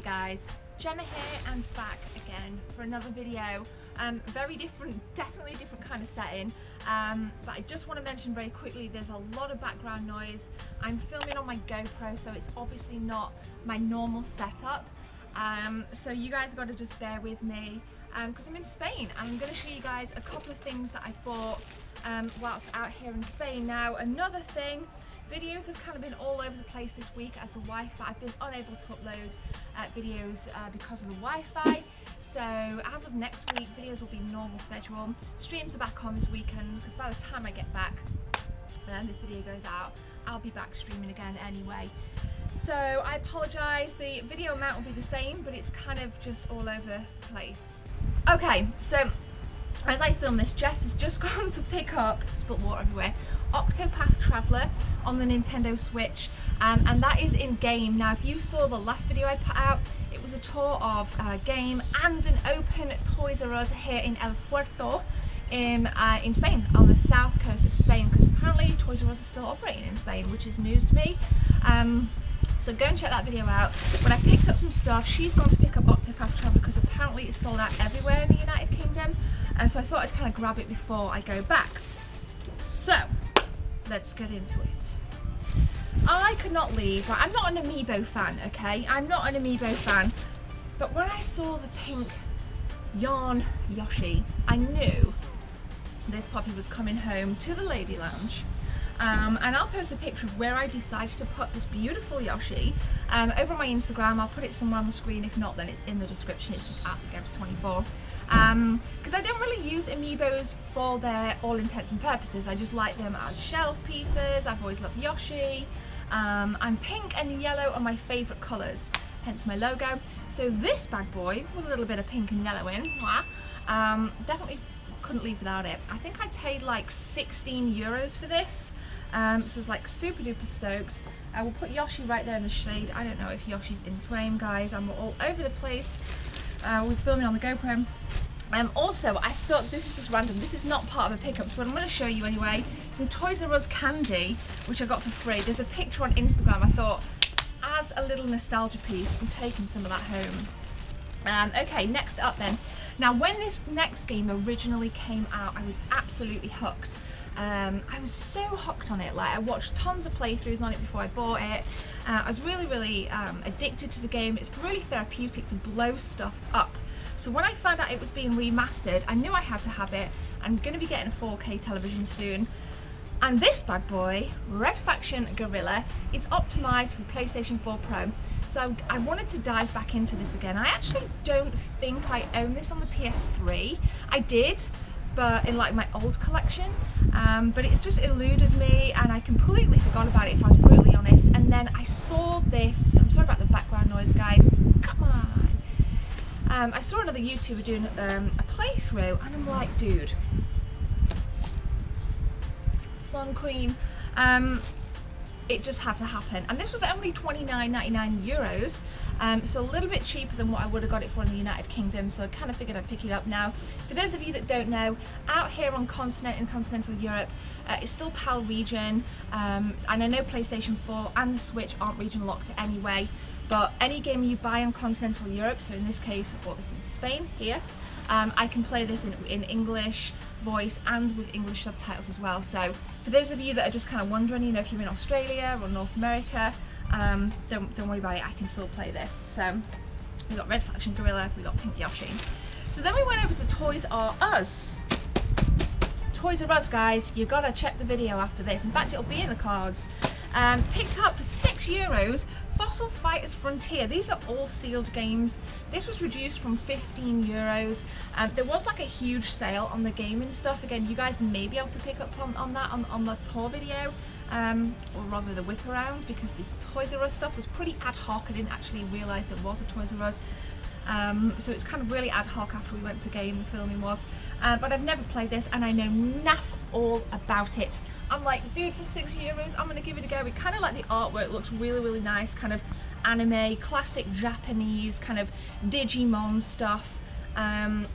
guys, Gemma here and back again for another video. Very different, definitely a different kind of setting, but I just want to mention very quickly there's a lot of background noise. I'm filming on my GoPro, so it's obviously not my normal setup, so you guys got to just bear with me because I'm in Spain and I'm going to show you guys a couple of things that I bought whilst out here in Spain. Now another thing, videos have kind of been all over the place this week as the Wi-Fi. I've been unable to upload videos because of the Wi-Fi. So as of next week, videos will be normal schedule. Streams are back on this weekend because by the time I get back and this video goes out, I'll be back streaming again anyway. So I apologise, the video amount will be the same, but it's kind of just all over the place. Okay, so as I film this, Jess has just gone to pick up, spilt water everywhere, Octopath Traveller on the Nintendo Switch, and that is in game. Now if you saw the last video I put out, it was a tour of a game and an open Toys R Us here in El Puerto in Spain, on the south coast of Spain, because apparently Toys R Us is still operating in Spain, which is news to me. So go and check that video out. When I picked up some stuff, she's gone to pick up Octopath Traveller because apparently it's sold out everywhere in the United Kingdom, and so I thought I'd kind of grab it before I go back. So let's get into it. I could not leave. I'm not an Amiibo fan, okay? I'm not an Amiibo fan, but when I saw the pink yarn Yoshi, I knew this puppy was coming home to the Lady Lounge. And I'll post a picture of where I decided to put this beautiful Yoshi over on my Instagram. I'll put it somewhere on the screen. If not, then it's in the description. It's just at TheGebs24. Because I don't really use Amiibos for their all intents and purposes. I just like them as shelf pieces. I've always loved Yoshi. And pink and yellow are my favourite colours, hence my logo. So this bad boy with a little bit of pink and yellow in, definitely couldn't leave without it. I think I paid like 16 euros for this. So it's like super duper stoked. I will put Yoshi right there in the shade. I don't know if Yoshi's in frame, guys. I'm all over the place. We're filming on the GoPro. Also, I thought, this is just random, this is not part of a pickup, but I'm going to show you anyway, some Toys R Us candy, which I got for free. There's a picture on Instagram. I thought, as a little nostalgia piece, I'm taking some of that home. Okay, next up then. Now, when this next game originally came out, I was absolutely hooked. I was so hooked on it. Like, I watched tons of playthroughs on it before I bought it. I was really addicted to the game. It's really therapeutic to blow stuff up. So when I found out it was being remastered, I knew I had to have it. I'm going to be getting a 4K television soon. And this bad boy, Red Faction Gorilla, is optimised for PlayStation 4 Pro. So I wanted to dive back into this again. I actually don't think I own this on the PS3. I did, but in like my old collection. But it's just eluded me and I completely forgot about it, if I was brutally honest. And then I saw this, I'm sorry about the background noise, guys. Come on. I saw another YouTuber doing a playthrough and I'm like, dude, Sun Queen, it just had to happen. And this was only 29.99 euros, so a little bit cheaper than what I would have got it for in the United Kingdom, so I kind of figured I'd pick it up now. For those of you that don't know, out here on in continental Europe, it's still PAL region, and I know PlayStation 4 and the Switch aren't region locked anyway, but any game you buy on continental Europe, so in this case I bought this in Spain here, I can play this in English voice and with English subtitles as well. So for those of you that are just kind of wondering, you know, if you're in Australia or North America, don't worry about it, I can still play this. So we got Red Faction Gorilla, we got Pink Yoshi. So then we went over to Toys R Us. Toys R Us, guys, you gotta check the video after this. In fact, it'll be in the cards. Picked up for 6 euros Fossil Fighters Frontier. These are all sealed games. This was reduced from 15 euros. There was like a huge sale on the gaming stuff. Again, you guys may be able to pick up on that on the tour video, or rather the whip around, because the Toys R Us stuff was pretty ad hoc. I didn't actually realise there was a Toys R Us. So it's kind of really ad hoc after we went to game, the filming was. But I've never played this and I know naff all about it. I'm like, dude, for 6 euros, I'm gonna give it a go. It kind of like the artwork looks really nice, kind of anime, classic Japanese, kind of Digimon stuff. And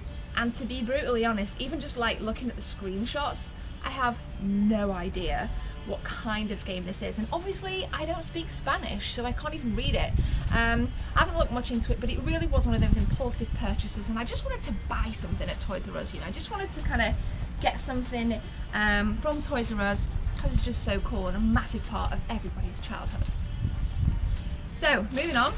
to be brutally honest, even just like looking at the screenshots, I have no idea what kind of game this is. And obviously I don't speak Spanish, so I can't even read it. I haven't looked much into it, but it really was one of those impulsive purchases, and I just wanted to buy something at Toys R Us, you know. I just wanted to kind of get something from Toys R Us because it's just so cool and a massive part of everybody's childhood. So moving on,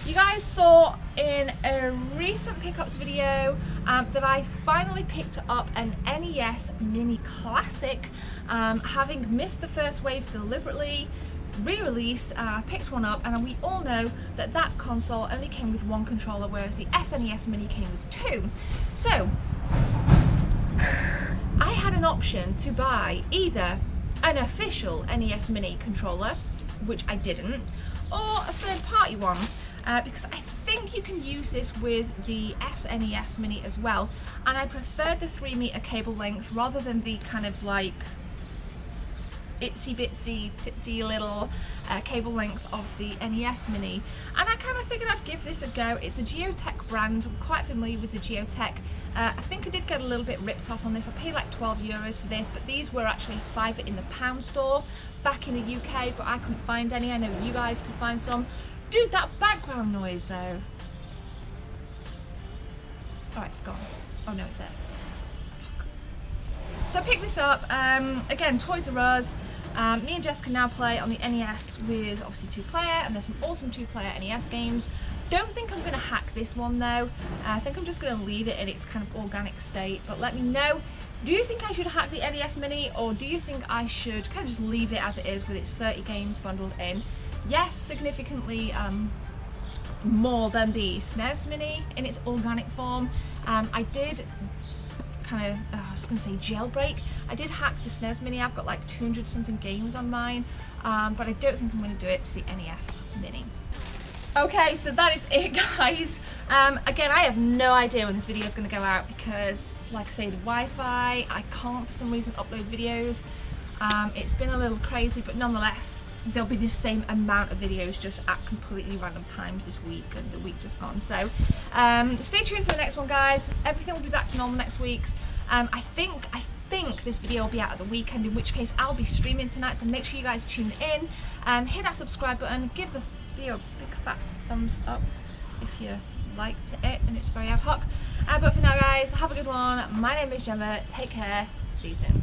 you guys saw in a recent pickups video that I finally picked up an NES Mini Classic, having missed the first wave deliberately, re-released, picked one up, and we all know that that console only came with one controller, whereas the SNES Mini came with two. So I had an option to buy either an official NES Mini controller, which I didn't, or a third-party one, because I think you can use this with the SNES Mini as well, and I preferred the 3-meter cable length rather than the kind of like itsy bitsy titsy little cable length of the NES Mini. And I kind of figured I'd give this a go. It's a Geotech brand. I'm quite familiar with the Geotech. I think I did get a little bit ripped off on this. I paid like €12 for this, but these were actually £5 in the pound store back in the UK, but I couldn't find any. I know you guys could find some. Dude, that background noise though. Oh, it's gone. Oh no, it's there. So I picked this up, again, Toys R Us. Me and Jess can now play on the NES with obviously 2-player, and there's some awesome 2-player NES games. Don't think I'm going to hack this one though. I think I'm just going to leave it in its kind of organic state, but let me know. Do you think I should hack the NES Mini, or do you think I should kind of just leave it as it is with its 30 games bundled in? Yes, significantly more than the SNES Mini in its organic form. I did kind of, I was going to say jailbreak. I did hack the SNES Mini. I've got like 200 something games on mine, but I don't think I'm going to do it to the NES Mini. Okay, so that is it, guys. Again, I have no idea when this video is going to go out because, like I say, the Wi-Fi, I can't for some reason upload videos. It's been a little crazy, but nonetheless, there'll be the same amount of videos just at completely random times this week and the week just gone. So stay tuned for the next one, guys. Everything will be back to normal next week. I think this video will be out at the weekend, in which case I'll be streaming tonight, so make sure you guys tune in and hit that subscribe button, give the video a big fat thumbs up if you liked it and it's very ad hoc. But for now, guys, have a good one. My name is Gemma. Take care. See you soon.